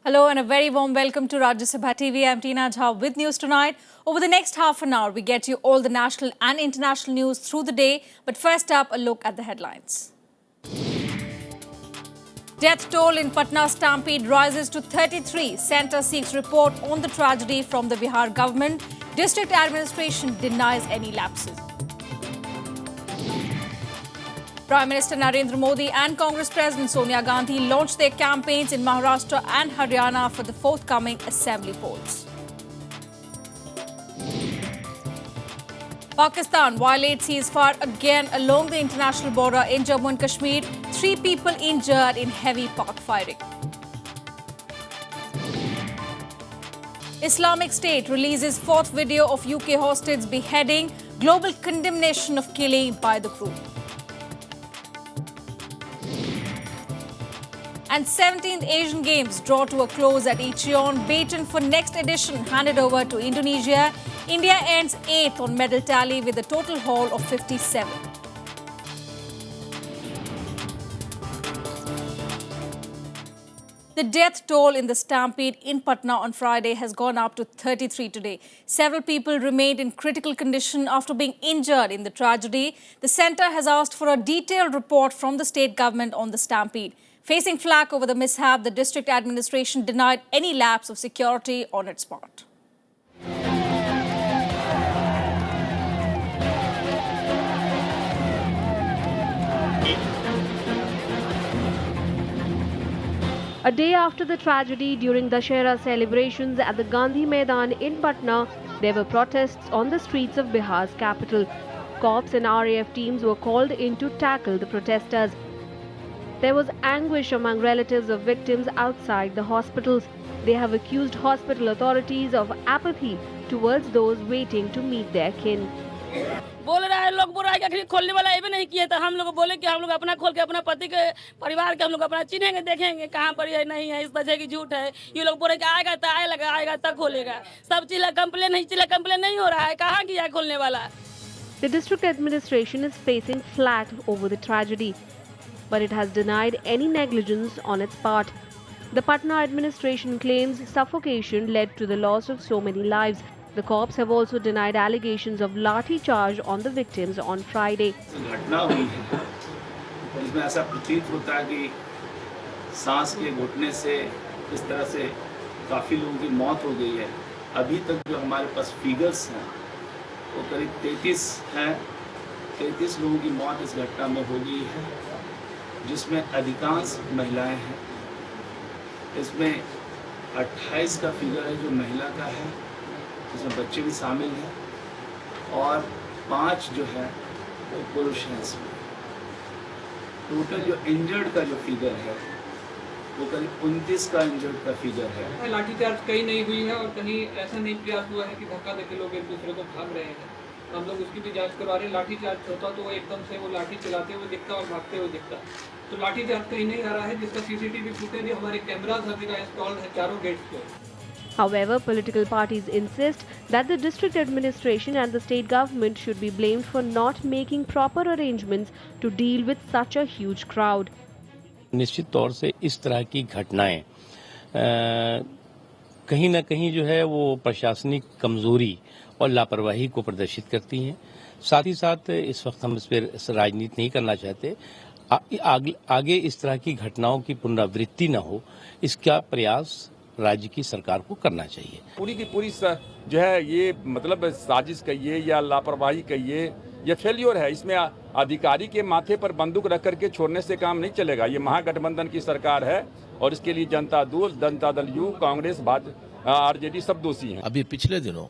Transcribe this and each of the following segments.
Hello and a very warm welcome to Rajya Sabha TV. I'm Tina Jha with news tonight. Over the next half an hour, we get you all the national and international news through the day. But first up, a look at the headlines. Death toll in Patna stampede rises to 33. Centre seeks report on the tragedy from the Bihar government. District administration denies any lapses. Prime Minister Narendra Modi and Congress President Sonia Gandhi launched their campaigns in Maharashtra and Haryana for the forthcoming assembly polls. Pakistan violates ceasefire again along the international border in Jammu and Kashmir. 3 people injured in heavy Pak firing. Islamic State releases 4th video of UK hostage beheading. Global condemnation of killing by the group. And 17th Asian Games draw to a close at Icheon. Baton for next edition handed over to Indonesia. India ends 8th on medal tally with a total haul of 57. The death toll in the stampede in Patna on Friday has gone up to 33 today. Several people remained in critical condition after being injured in the tragedy. The centre has asked for a detailed report from the state government on the stampede. Facing flack over the mishap, the district administration denied any lapse of security on its part. A day after the tragedy, during Dussehra celebrations at the Gandhi Maidan in Patna, there were protests on the streets of Bihar's capital. Cops and RAF teams were called in to tackle the protesters. There was anguish among relatives of victims outside the hospitals. They have accused hospital authorities of apathy towards those waiting to meet their kin. बोल रहा है लोग बुराई का खोलने वाला ये भी नहीं किया था। हम लोग बोले कि हम लोग अपना खोल के अपना पति के परिवार के हम लोग अपना चिन्हेंगे, देखेंगे कहाँ पर ये नहीं है, इस वजह की झूठ है। ये लोग बोले कि आएगा तो आएगा तक खोलेगा। सब चीज़ कंप्लेन नहीं हो रहा है, कहाँ किया है खोलने वाला। The district administration is facing flack over the tragedy, but it has denied any negligence on its part. The Patna administration claims suffocation led to the loss of so many lives. The cops have also denied allegations of lathi charge on the victims on Friday. घटना हुई है इसमें ऐसा प्रतीत होता है कि सांस के घुटने से इस तरह से काफ़ी लोगों की मौत हो गई है। अभी तक जो हमारे पास फिगर्स हैं वो करीब 33 हैं। 33 लोगों की मौत इस घटना में हो गई है, जिसमें अधिकांश महिलाएं हैं। इसमें 28 का फिगर है जो महिला का है, इसमें बच्चे भी शामिल हैं, और 5 जो है वो पुरुष हैं। इसमें टोटल जो इंजर्ड का जो फिगर है वो करीब 29 का इंजर्ड का फिगर है। लाठीचार्ज कहीं नहीं हुई है और कहीं ऐसा नहीं प्रयास हुआ है कि धक्का देके लोग एक दूसरे को भाग रहे हैं। हम लोग उसकी भी जांच करवा रहे हैं। लाठीचार्ज होता तो वो एकदम से वो लाठी चलाते हुए दिखता और भागते हुए दिखता, तो लाठीचार्ज कहीं नहीं आ रहा है, जिसका सीसीटीवी फुटेज हमारे कैमरास अभी का इंस्टॉल्ड है चारों गेट्स पे। However, political parties insist that the district administration and the state government should be blamed for not making proper arrangements to deal with such a huge crowd. निश्चित तौर से इस तरह की घटनाएं कहीं न कहीं जो है वो प्रशासनिक कमजोरी और लापरवाही को प्रदर्शित करती हैं। साथ ही साथ इस वक्त हम इस पर राजनीति नहीं करना चाहते। आगे इस तरह की घटनाओं की पुनरावृत्ति न हो, इसका प्रयास राज्य की सरकार को करना चाहिए। पूरी की पूरी जो है ये मतलब साजिश कहिए या लापरवाही कहिए, ये फेल्योर है। इसमें अधिकारी के माथे पर बंदूक रख करके छोड़ने से काम नहीं चलेगा। ये महागठबंधन की सरकार है और इसके लिए जनता दल यू, कांग्रेस, भाजपा, आरजेडी सब दोषी हैं। अभी पिछले दिनों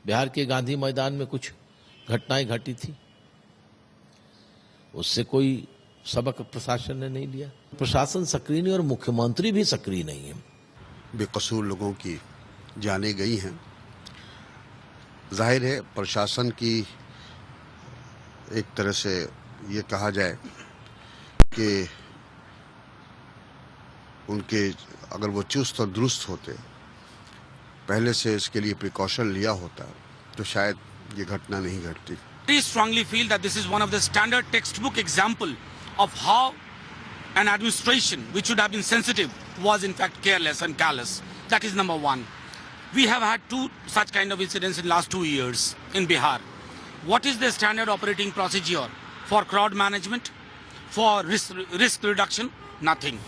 बिहार के गांधी मैदान में कुछ घटनाएं घटी थी, उससे कोई सबक प्रशासन ने नहीं लिया। प्रशासन सक्रिय नहीं और मुख्यमंत्री भी सक्रिय नहीं है। बेकसूर लोगों की जानें गई हैं। जाहिर है प्रशासन की एक तरह से ये कहा जाए कि उनके अगर वो चुस्त और दुरुस्त होते, पहले से इसके लिए प्रिकॉशन लिया होता, तो शायद ये घटना नहीं घटती। We strongly feel that this is one of the standard textbook example of how an administration which should have been sensitive was in fact careless and callous. That is number one. We have had 2 such kind of incidents in last 2 years in Bihar. What is the standard operating procedure for crowd management, for risk reduction? Nothing.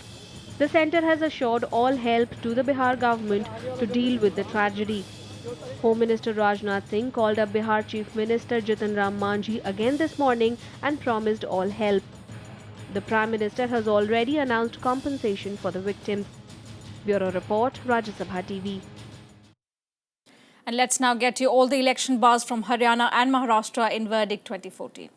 The centre has assured all help to the Bihar government to deal with the tragedy. Home Minister Rajnath Singh called up Bihar Chief Minister Jitan Ram Manjhi again this morning and promised all help. The Prime Minister has already announced compensation for the victims. Bureau Report, Rajya Sabha TV. And let's now get you all the election buzz from Haryana and Maharashtra in Verdict 2014.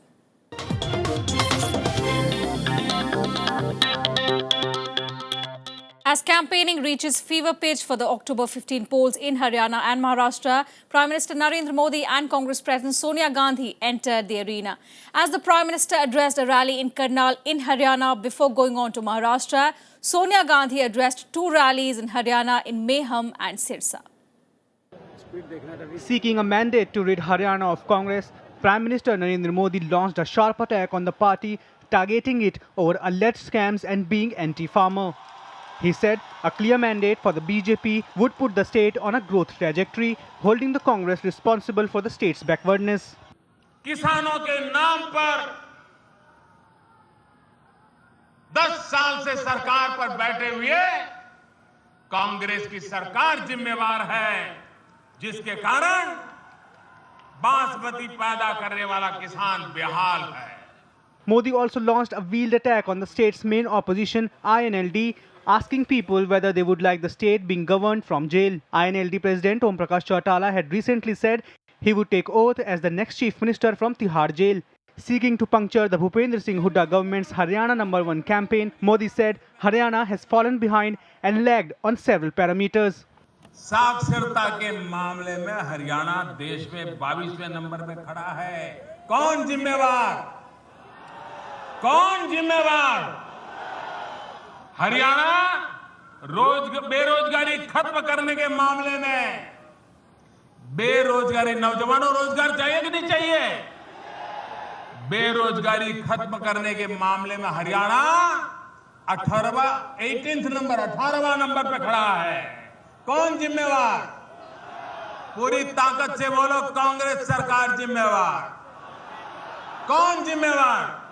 As campaigning reaches fever pitch for the October 15 polls in Haryana and Maharashtra, Prime Minister Narendra Modi and Congress President Sonia Gandhi entered the arena. As the Prime Minister addressed a rally in Karnal in Haryana before going on to Maharashtra, Sonia Gandhi addressed 2 rallies in Haryana in Meham and Sirsa. Seeking a mandate to rid Haryana of Congress, Prime Minister Narendra Modi launched a sharp attack on the party, targeting it over alleged scams and being anti-farmer. He said a clear mandate for the BJP would put the state on a growth trajectory, holding the Congress responsible for the state's backwardness. किसानों के नाम पर 10 साल से सरकार पर बैठे हुए कांग्रेस की सरकार जिम्मेवार है, जिसके कारण बासमती पैदा करने वाला किसान बेहाल है. Modi also launched a veiled attack on the state's main opposition, INLD, asking people whether they would like the state being governed from jail. INLD President Om Prakash Chautala had recently said he would take oath as the next Chief Minister from Tihar jail. Seeking to puncture the Bhupendra Singh Hooda government's Haryana No. 1 campaign, Modi said Haryana has fallen behind and lagged on several parameters. साक्षरता के मामले में हरियाणा देश में 22वें number पे खड़ा है. कौन जिम्मेवार? कौन जिम्मेवार? हरियाणा बेरोजगारी खत्म करने के मामले में, बेरोजगारी, नौजवानों रोजगार चाहिए कि नहीं चाहिए? बेरोजगारी खत्म करने के मामले में हरियाणा 18वां नंबर पे खड़ा है. कौन जिम्मेवार? पूरी ताकत से बोलो, कांग्रेस सरकार जिम्मेवार. कौन जिम्मेवार?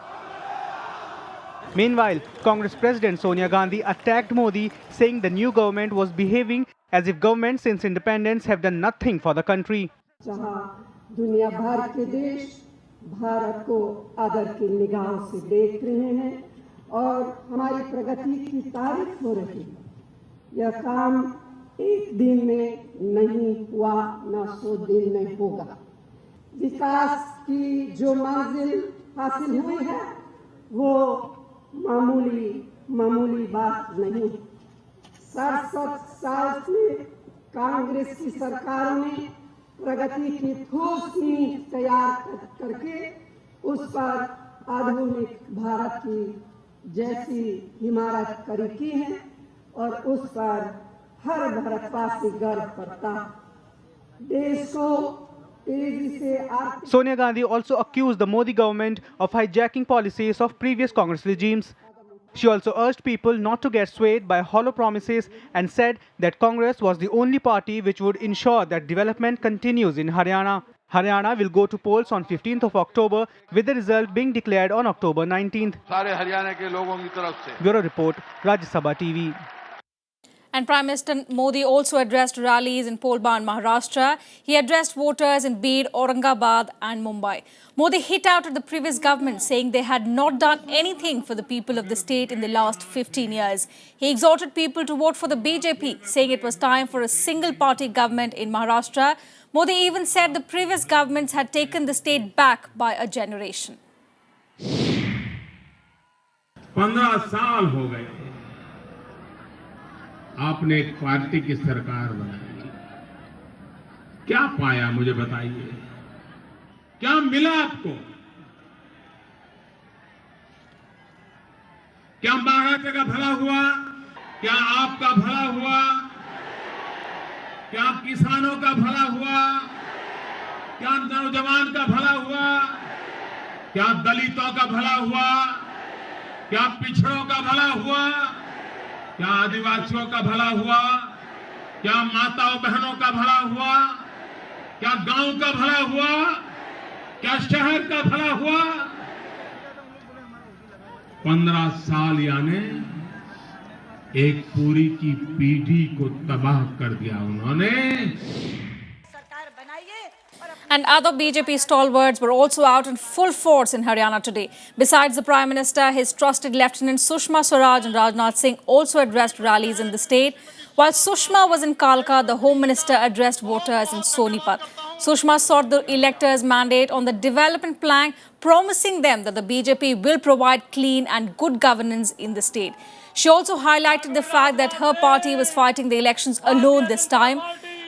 Meanwhile, Congress President Sonia Gandhi attacked Modi, saying the new government was behaving as if governments since independence have done nothing for the country. जहां दुनिया भर के देश भारत को आदर की निगाहों से देख रहे हैं और हमारी प्रगति की तारीफ हो रही है. यह काम एक दिन में नहीं हुआ, न 100 दिन में होगा. विकास की जो मंजिल हासिल हुई है वो मामूली बात नहीं. 67 साल से कांग्रेस की सरकारों ने प्रगति की ठोस नींव तैयार करके उस पर आधुनिक भारत की जैसी इमारत खड़ी की है और उस पर हर भारतवासी गर्व करता. देश को Sonia Gandhi also accused the Modi government of hijacking policies of previous Congress regimes. She also urged people not to get swayed by hollow promises and said that Congress was the only party which would ensure that development continues in Haryana. Haryana will go to polls on 15th of October, with the result being declared on October 19th. Bureau Report, Rajya Sabha TV. And Prime Minister Modi also addressed rallies in Polba and Maharashtra. He addressed voters in Bihar, Aurangabad and Mumbai. Modi hit out at the previous government, saying they had not done anything for the people of the state in the last 15 years. He exhorted people to vote for the BJP, saying it was time for a single-party government in Maharashtra. Modi even said the previous governments had taken the state back by a generation. 15 साल हो गए आपने एक party की सरकार बनाई. क्या पाया मुझे बताइए? क्या मिला आपको? क्या महाराष्ट्र का भला हुआ? क्या आपका भला हुआ? क्या किसानों का भला हुआ? क्या नौजवान का भला हुआ? क्या दलितों का भला हुआ? क्या पिछड़ों का भला हुआ? क्या आदिवासियों का भला हुआ? क्या माताओं बहनों का भला हुआ? क्या गांव का भला हुआ? क्या शहर का भला हुआ? 15 साल यानी एक पूरी की पीढ़ी को तबाह कर दिया उन्होंने। And other BJP stalwarts were also out in full force in Haryana today. Besides the Prime Minister, his trusted Lieutenant Sushma Swaraj and Rajnath Singh also addressed rallies in the state. While Sushma was in Kalka, the Home Minister addressed voters in Sonipat. Sushma sought the electors' mandate on the development plan, promising them that the BJP will provide clean and good governance in the state. She also highlighted the fact that her party was fighting the elections alone this time.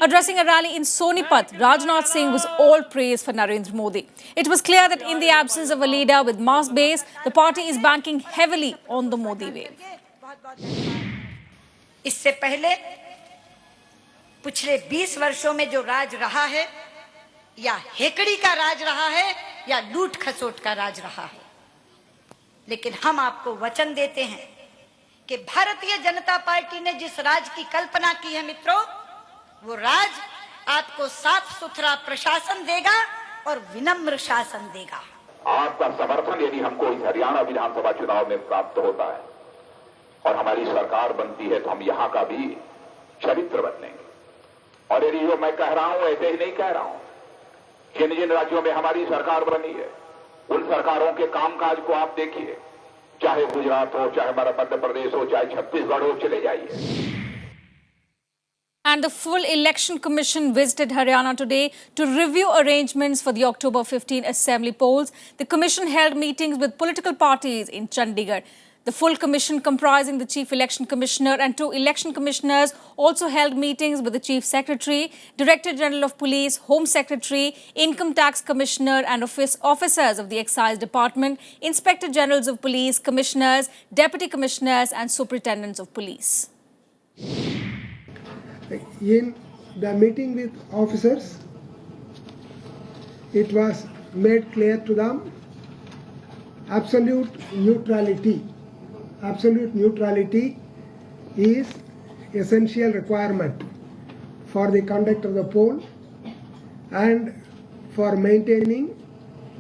Addressing a rally in Sonipat, Rajnath Singh was all praise for Narendra Modi. It was clear that in the absence of a leader with mass base, the party is banking heavily on the Modi wave. इससे पहले पिछले 20 वर्षों में जो राज रहा है, या हेकड़ी का राज रहा है या लूट खसोट का राज रहा है, लेकिन हम आपको वचन देते हैं कि भारतीय जनता पार्टी ने जिस राज की कल्पना की है मित्रों, वो राज आपको साफ सुथरा प्रशासन देगा और विनम्र शासन देगा। आपका समर्थन यदि हमको इस हरियाणा विधानसभा चुनाव में प्राप्त होता है और हमारी सरकार बनती है, तो हम यहाँ का भी चरित्र बदलेंगे। और यदि जो मैं कह रहा हूं ऐसे ही नहीं कह रहा हूं, जिन जिन राज्यों में हमारी सरकार बनी है उन सरकारों के कामकाज को आप देखिए, चाहे गुजरात हो, चाहे हमारा मध्य प्रदेश हो, चाहे छत्तीसगढ़ हो, चले जाइए। And the full Election Commission visited Haryana today to review arrangements for the October 15 assembly polls. The commission held meetings with political parties in Chandigarh. The full commission, comprising the Chief Election Commissioner and 2 election commissioners, also held meetings with the Chief Secretary, Director General of Police, Home Secretary, Income Tax Commissioner and officers of the Excise Department, Inspector Generals of Police, Commissioners, Deputy Commissioners and Superintendents of Police. In the meeting with officers, it was made clear to them absolute neutrality is essential requirement for the conduct of the poll and for maintaining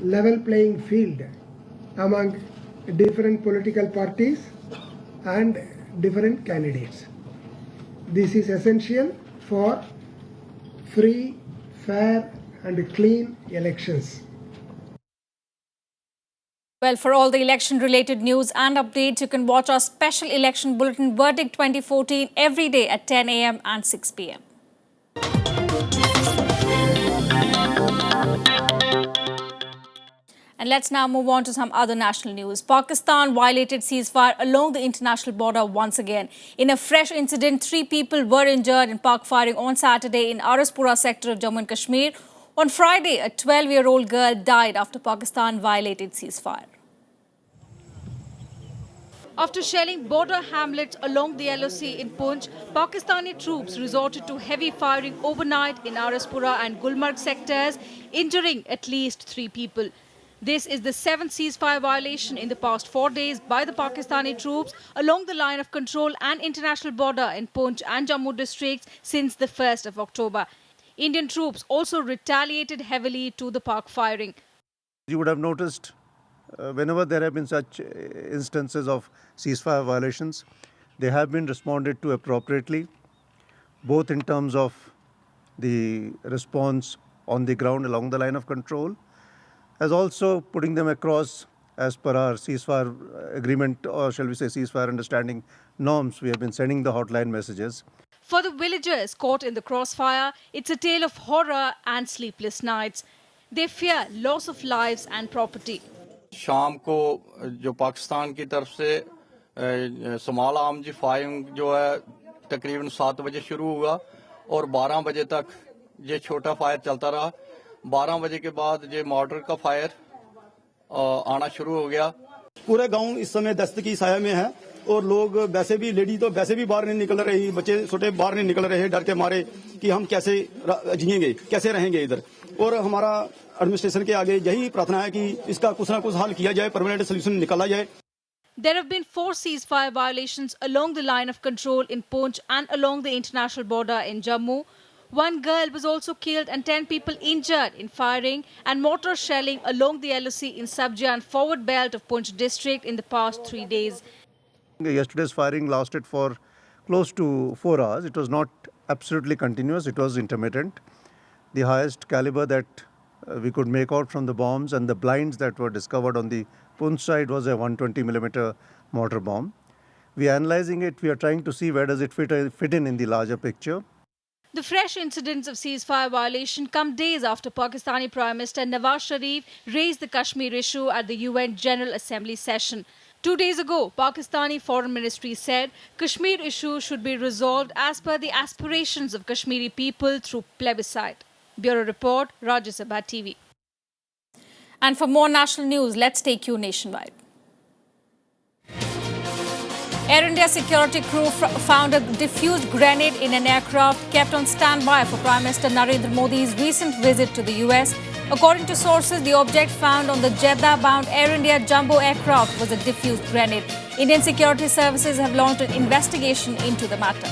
level playing field among different political parties and different candidates. This is essential for free, fair and clean elections. Well, for all the election-related news and updates, you can watch our special election bulletin Verdict 2014 every day at 10 a.m. and 6 p.m. And let's now move on to some other national news. Pakistan violated ceasefire along the international border once again. In a fresh incident, 3 people were injured in park firing on Saturday in RSTV sector of Jammu and Kashmir. On Friday, a 12-year-old girl died after Pakistan violated ceasefire. After shelling border hamlets along the LOC in Poonch, Pakistani troops resorted to heavy firing overnight in Araspura and Gulmarg sectors, injuring at least 3 people. This is the 7th ceasefire violation in the past 4 days by the Pakistani troops along the line of control and international border in Poonch and Jammu districts since the 1st of October. Indian troops also retaliated heavily to the park firing. You would have noticed whenever there have been such instances of ceasefire violations, they have been responded to appropriately, both in terms of the response on the ground along the line of control, as also putting them across as per our ceasefire agreement, or shall we say ceasefire understanding norms. We have been sending the hotline messages. For the villagers caught in the crossfire, it's a tale of horror and sleepless nights. They fear loss of lives and property. शाम को जो पाकिस्तान की तरफ से small arms firing जो है तकरीबन 7 बजे शुरू हुआ और 12 बजे तक ये छोटा फायर चलता रहा। 12 बजे के बाद ये मॉर्टर का फायर आना शुरू हो गया। पूरे गांव इस समय दस्त की साया में है और लोग वैसे भी, लेडी तो वैसे भी बाहर नहीं निकल रही, बच्चे छोटे बाहर नहीं निकल रहे डर के मारे कि हम कैसे जिएंगे, कैसे रहेंगे इधर। और हमारा एडमिनिस्ट्रेशन के आगे यही प्रार्थना है कि इसका कुछ ना कुछ हल किया जाए, परमानेंट सोल्यूशन निकाला जाए। There have been 4 ceasefire violations along the line of control in Poonch and along the international border in Jammu. 1 girl was also killed and 10 people injured in firing and mortar shelling along the LOC in Sabha and forward belt of Poonch district in the past 3 days. Yesterday's firing lasted for close to 4 hours. It was not absolutely continuous, it was intermittent. The highest caliber that we could make out from the bombs and the blinds that were discovered on the Poonch side was a 120mm mortar bomb. We are analyzing it, we are trying to see where does it fit in the larger picture. The fresh incidents of ceasefire violation come days after Pakistani Prime Minister Nawaz Sharif raised the Kashmir issue at the UN General Assembly session. 2 days ago, Pakistani Foreign Ministry said Kashmir issue should be resolved as per the aspirations of Kashmiri people through plebiscite. Bureau Report, Rajya Sabha TV. And for more national news, let's take you nationwide. Air India security crew found a diffused grenade in an aircraft kept on standby for Prime Minister Narendra Modi's recent visit to the US. According to sources, the object found on the Jeddah-bound Air India jumbo aircraft was a diffused grenade. Indian security services have launched an investigation into the matter.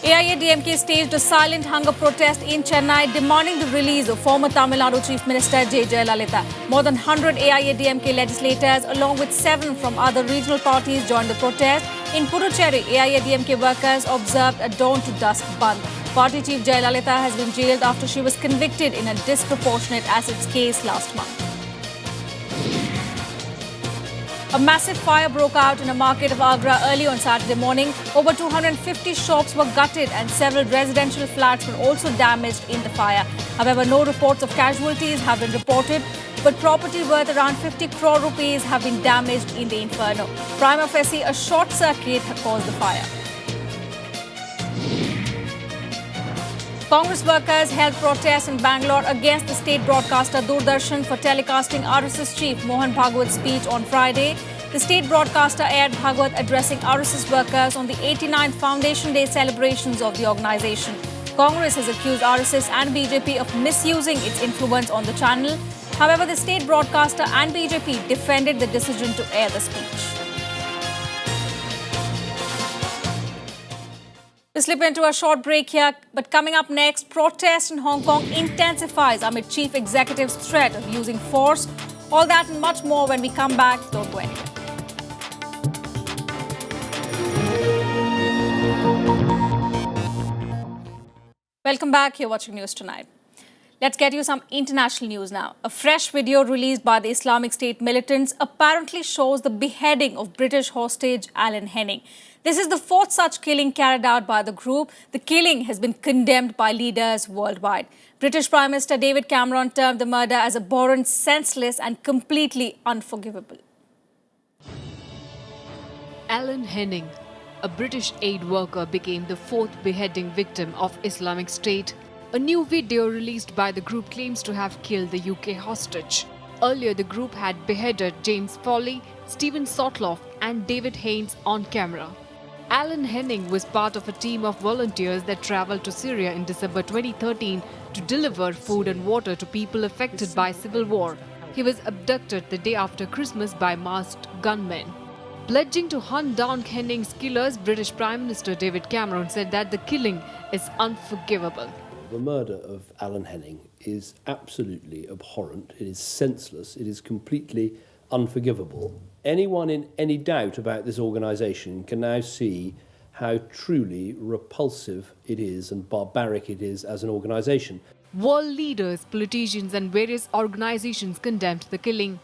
AIADMK staged a silent hunger protest in Chennai demanding the release of former Tamil Nadu Chief Minister J. Jayalalitha. More than 100 AIADMK legislators along with 7 from other regional parties joined the protest. In Puducherry, AIADMK workers observed a dawn-to-dusk bandh. Party Chief Jayalalitha has been jailed after she was convicted in a disproportionate assets case last month. A massive fire broke out in a market of Agra early on Saturday morning. Over 250 shops were gutted and several residential flats were also damaged in the fire. However, no reports of casualties have been reported, but property worth around 50 crore rupees have been damaged in the inferno. Prima facie, a short circuit had caused the fire. Congress workers held protests in Bangalore against the state broadcaster Doordarshan for telecasting RSS chief Mohan Bhagwat's speech on Friday. The state broadcaster aired Bhagwat addressing RSS workers on the 89th Foundation Day celebrations of the organization. Congress has accused RSS and BJP of misusing its influence on the channel. However, the state broadcaster and BJP defended the decision to air the speech. We slip into a short break here, but coming up next, protest in Hong Kong intensifies amid chief executive's threat of using force. All that and much more when we come back. Don't go anywhere. Welcome back. You're watching News Tonight. Let's get you some international news now. A fresh video released by the Islamic State militants apparently shows the beheading of British hostage Alan Henning. This is the 4th such killing carried out by the group. The killing has been condemned by leaders worldwide. British Prime Minister David Cameron termed the murder as abhorrent, senseless and completely unforgivable. Alan Henning, a British aid worker, became the 4th beheading victim of Islamic State. A new video released by the group claims to have killed the UK hostage. Earlier, the group had beheaded James Foley, Stephen Sotloff and David Haynes on camera. Alan Henning was part of a team of volunteers that travelled to Syria in December 2013 to deliver food and water to people affected by civil war. He was abducted the day after Christmas by masked gunmen. Pledging to hunt down Henning's killers, British Prime Minister David Cameron said that the killing is unforgivable. The murder of Alan Henning is absolutely abhorrent, it is senseless, it is completely unforgivable. Anyone in any doubt about this organisation can now see how truly repulsive it is and barbaric it is as an organisation. World leaders, politicians and various organisations condemned the killing.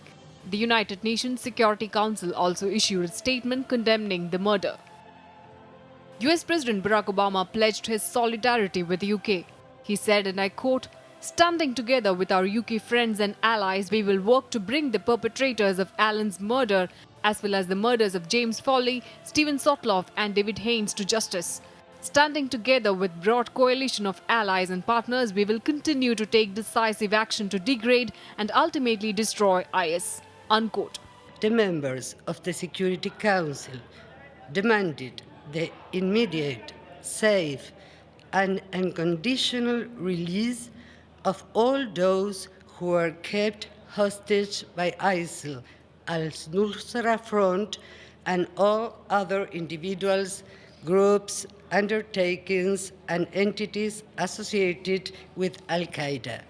The United Nations Security Council also issued a statement condemning the murder. US President Barack Obama pledged his solidarity with the UK. He said, and I quote, "Standing together with our UK friends and allies, we will work to bring the perpetrators of Alan's murder, as well as the murders of James Foley, Stephen Sotloff and David Haynes to justice. Standing together with broad coalition of allies and partners, we will continue to take decisive action to degrade and ultimately destroy IS." Unquote. The members of the Security Council demanded the immediate, safe and unconditional release of all those who are kept hostage by ISIL, Al-Nusra Front, and all other individuals, groups, undertakings, and entities associated with Al-Qaeda.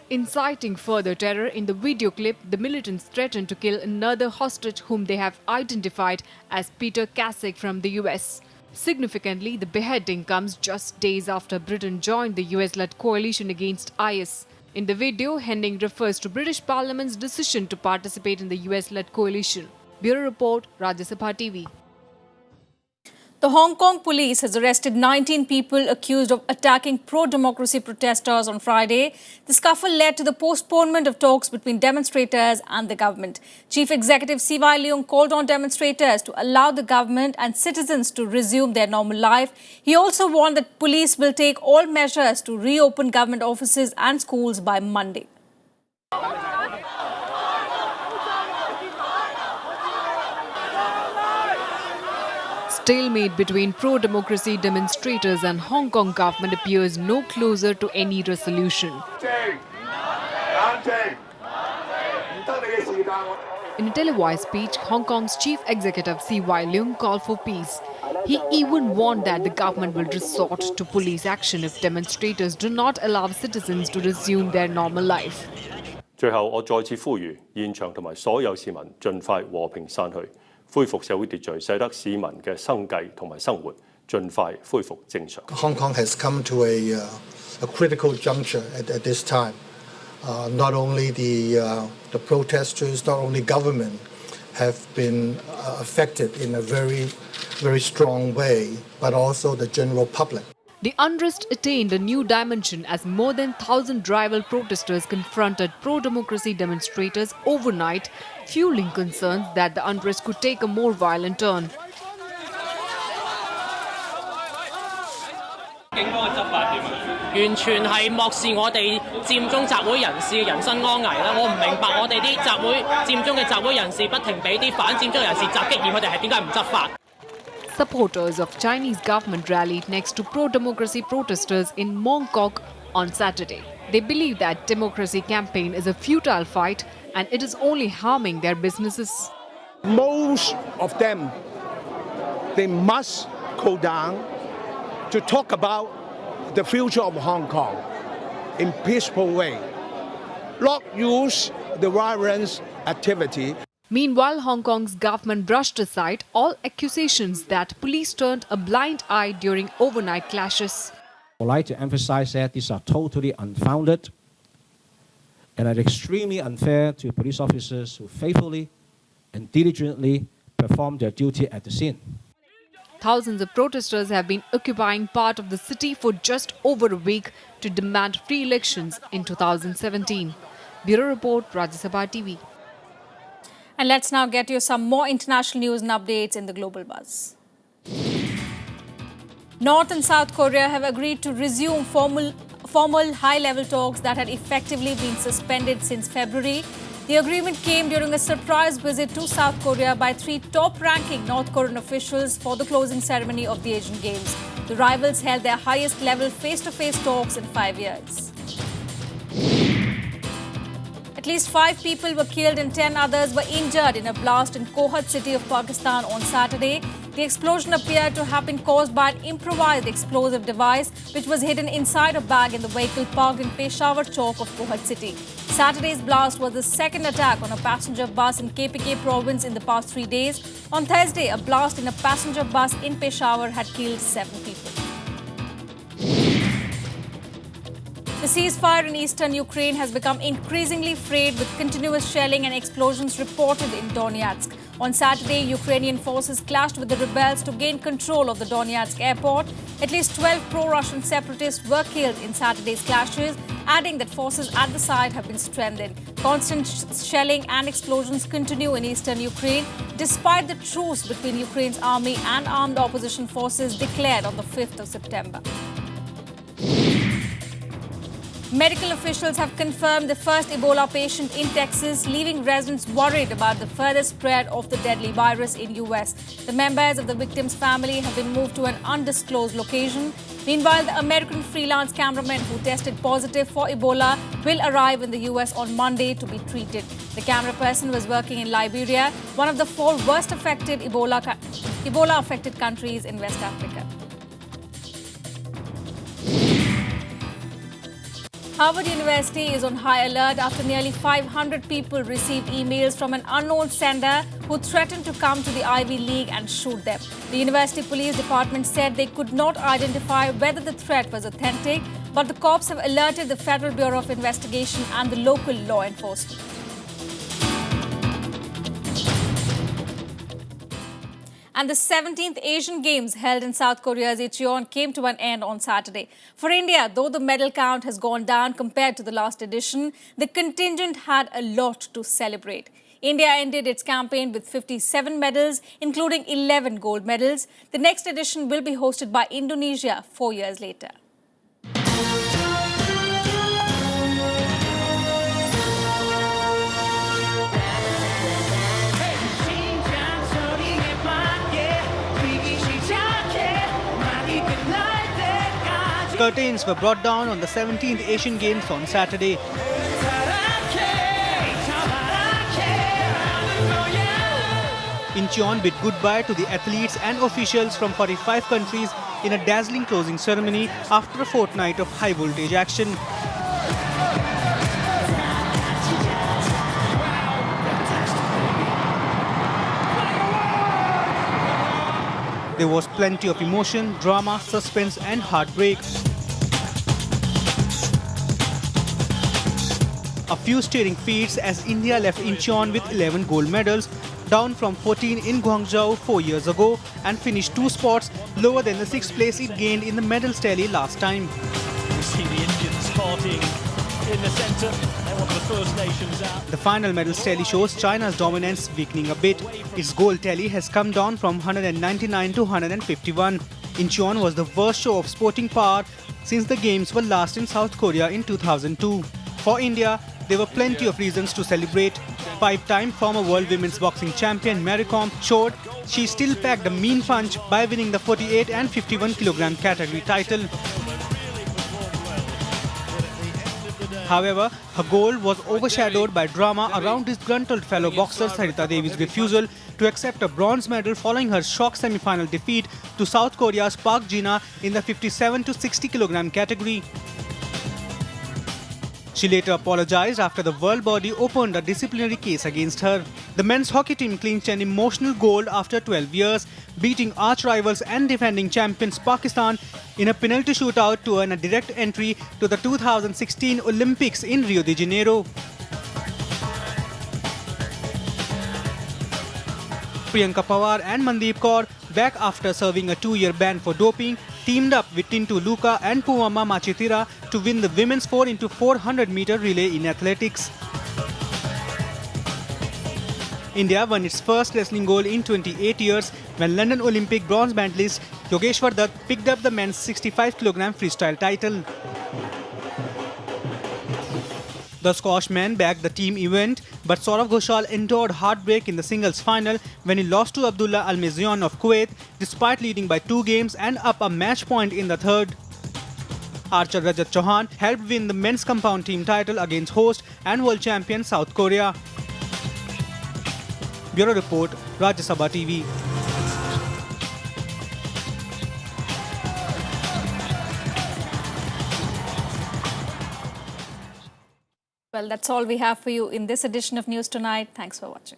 Inciting further terror, in the video clip, the militants threatened to kill another hostage whom they have identified as Peter Kasich from the US. Significantly, the beheading comes just days after Britain joined the US-led coalition against IS. In the video, Henning refers to British Parliament's decision to participate in the US-led coalition. Bureau Report, Rajya Sabha TV. The Hong Kong police has arrested 19 people accused of attacking pro-democracy protesters on Friday. The scuffle led to the postponement of talks between demonstrators and the government. Chief Executive C.Y. Leung called on demonstrators to allow the government and citizens to resume their normal life. He also warned that police will take all measures to reopen government offices and schools by Monday. Stalemate between pro-democracy demonstrators and Hong Kong government appears no closer to any resolution. In a televised speech, Hong Kong's Chief Executive C.Y. Leung called for peace. He even warned that the government will resort to police action if demonstrators do not allow citizens to resume their normal life. 最後，我再次呼籲現場同埋所有市民盡快和平散去。 恢復社會秩序，使得市民嘅生計同埋生活盡快恢復正常。Hong Kong has come to a critical juncture at this time. Not only the protesters, not only government have been affected in a very strong way, but also the general public. The unrest attained a new dimension as more than 1,000 rival protesters confronted pro-democracy demonstrators overnight, fueling concerns that the unrest could take a more violent turn. 警方嘅執法點啊？完全係漠視我哋佔中集會人士嘅人身安危啦！我唔明白我哋啲集會佔中嘅集會人士不停俾啲反佔中人士襲擊，而佢哋係點解唔執法？ Supporters of Chinese government rallied next to pro-democracy protesters in Mong Kok on Saturday. They believe that democracy campaign is a futile fight and it is only harming their businesses. Most of them, they must go down to talk about the future of Hong Kong in peaceful way, not use the violence activity. Meanwhile, Hong Kong's government brushed aside all accusations that police turned a blind eye during overnight clashes. I would like to emphasize that these are totally unfounded and are extremely unfair to police officers who faithfully and diligently perform their duty at the scene. Thousands of protesters have been occupying part of the city for just over a week to demand free elections in 2017. Bureau Report, Rajya Sabha TV. And let's now get you some more international news and updates in the Global Buzz. North and South Korea have agreed to resume formal high-level talks that had effectively been suspended since February. The agreement came during a surprise visit to South Korea by 3 top-ranking North Korean officials for the closing ceremony of the Asian Games. The rivals held their highest-level face-to-face talks in 5 years. At least 5 people were killed and 10 others were injured in a blast in Kohat city of Pakistan on Saturday. The explosion appeared to have been caused by an improvised explosive device which was hidden inside a bag in the vehicle parked in Peshawar Chowk of Kohat city. Saturday's blast was the second attack on a passenger bus in KPK province in the past 3 days. On Thursday, a blast in a passenger bus in Peshawar had killed 7 people. The ceasefire in eastern Ukraine has become increasingly frayed with continuous shelling and explosions reported in Donetsk. On Saturday, Ukrainian forces clashed with the rebels to gain control of the Donetsk airport. At least 12 pro-Russian separatists were killed in Saturday's clashes, adding that forces at the site have been strengthened. Constant shelling and explosions continue in eastern Ukraine, despite the truce between Ukraine's army and armed opposition forces declared on the 5th of September. Medical officials have confirmed the first Ebola patient in Texas, leaving residents worried about the further spread of the deadly virus in US. The members of the victim's family have been moved to an undisclosed location. Meanwhile, the American freelance cameraman who tested positive for Ebola will arrive in the US on Monday to be treated. The camera person was working in Liberia, one of the 4 worst affected Ebola-affected countries in West Africa. Harvard University is on high alert after nearly 500 people received emails from an unknown sender who threatened to come to the Ivy League and shoot them. The university police department said they could not identify whether the threat was authentic, but the cops have alerted the Federal Bureau of Investigation and the local law enforcement. And the 17th Asian Games held in South Korea's Incheon came to an end on Saturday. For India, though the medal count has gone down compared to the last edition, the contingent had a lot to celebrate. India ended its campaign with 57 medals, including 11 gold medals. The next edition will be hosted by Indonesia 4 years later. Curtains were brought down on the 17th Asian Games on Saturday. Incheon bid goodbye to the athletes and officials from 45 countries in a dazzling closing ceremony after a fortnight of high-voltage action. There was plenty of emotion, drama, suspense and heartbreak. A few stirring feats as India left Incheon with 11 gold medals, down from 14 in Guangzhou 4 years ago, and finished 2 spots lower than the 6th place it gained in the medals tally last time. We see the Indians partying in the centre. They're one of the first nations out. The final medals tally shows China's dominance weakening a bit. Its gold tally has come down from 199 to 151. Incheon was the worst show of sporting power since the Games were last in South Korea in 2002. For India, there were plenty of reasons to celebrate. 5-time former world women's boxing champion Mary Kom showed she still packed a mean punch by winning the 48 and 51 kg category title. However, her goal was overshadowed by drama around disgruntled fellow boxer Sarita Devi's refusal to accept a bronze medal following her shock semi-final defeat to South Korea's Park Jina in the 57 to 60 kg category. She later apologized after the world body opened a disciplinary case against her. The men's hockey team clinched an emotional gold after 12 years, beating arch-rivals and defending champions Pakistan in a penalty shootout to earn a direct entry to the 2016 Olympics in Rio de Janeiro. Priyanka Pawar and Mandeep Kaur, back after serving a 2-year ban for doping, teamed up with Tintu Luka and Puvamma Machitira to win the women's 4x400 meter relay in athletics. India won its first wrestling gold in 28 years when London Olympic bronze medalist Yogeshwar Dutt picked up the men's 65 kg freestyle title. The Scotch men backed the team event, but Saurav Ghoshal endured heartbreak in the singles final when he lost to Abdullah Al-Mazion of Kuwait despite leading by 2 games and up a match point in the third. Archer Rajat Chauhan helped win the men's compound team title against host and world champion South Korea. Bureau Report, Rajya Sabha TV. Well, that's all we have for you in this edition of News Tonight. Thanks for watching.